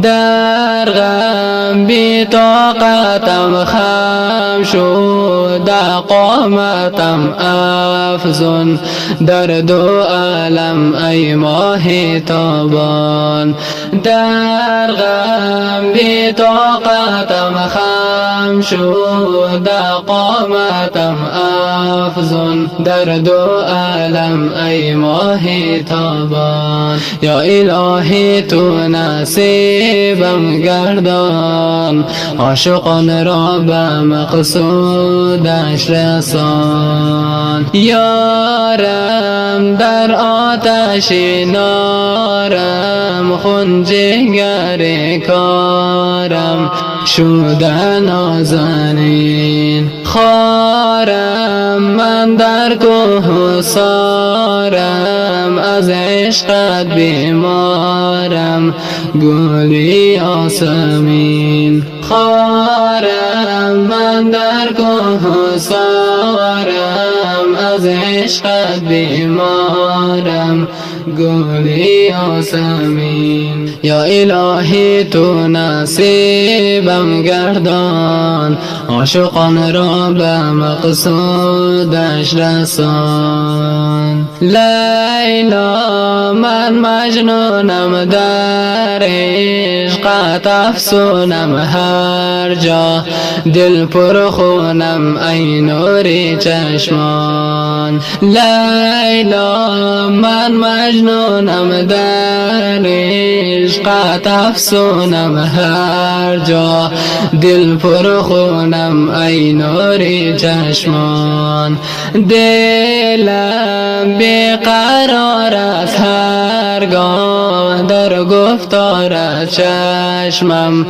در غم بی طاقتم خم شد، قامتم افزون در دو عالم ای ماه تابان. در غم بی طاقتم خم شد، قامتم افزون در دو عالم ای ماه تابان. یا الهی تو نصیبم گردان، عاشقان را به مقصودش رسان. یارم در آتش نارم، خون جگر کارم شده نازنین. خارم من در کوه سارم، از عشقت بیمارم گلی آسمین. خارم من در کوه سارم، از عشقت بیمارم گلی آسمین. یا الهی تو نصیبم گردان، عاشقان را به مقصودش رسان. لیلا من مجنونم در عشقت، افسونم هر جا دل پر خونم ای نوری چشمان. لیلا من مجنونم در عشقت، افسونم هر جا دل پر خونم ای نوری چشمان. دلم بیقرار است هرگاه در گفتار چشمم،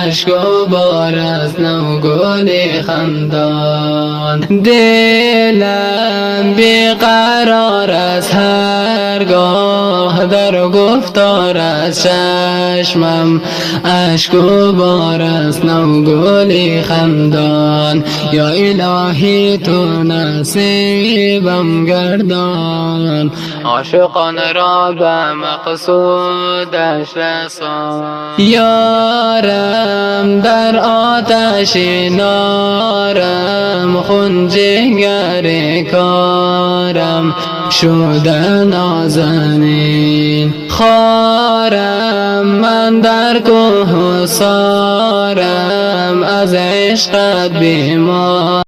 اشک و بار از نو گلی خندان. دلم بیقرار است هرگاه در گفتار چشمم، اشک و بار از نو گلی خندان. یا الهی تو نصیبم گردان، عاشقان را به مقصودش رسان. یارم در آتش نارم، خون جگر کارم شده نازنین. خارم من در کوه سارم، از عشقت بیمار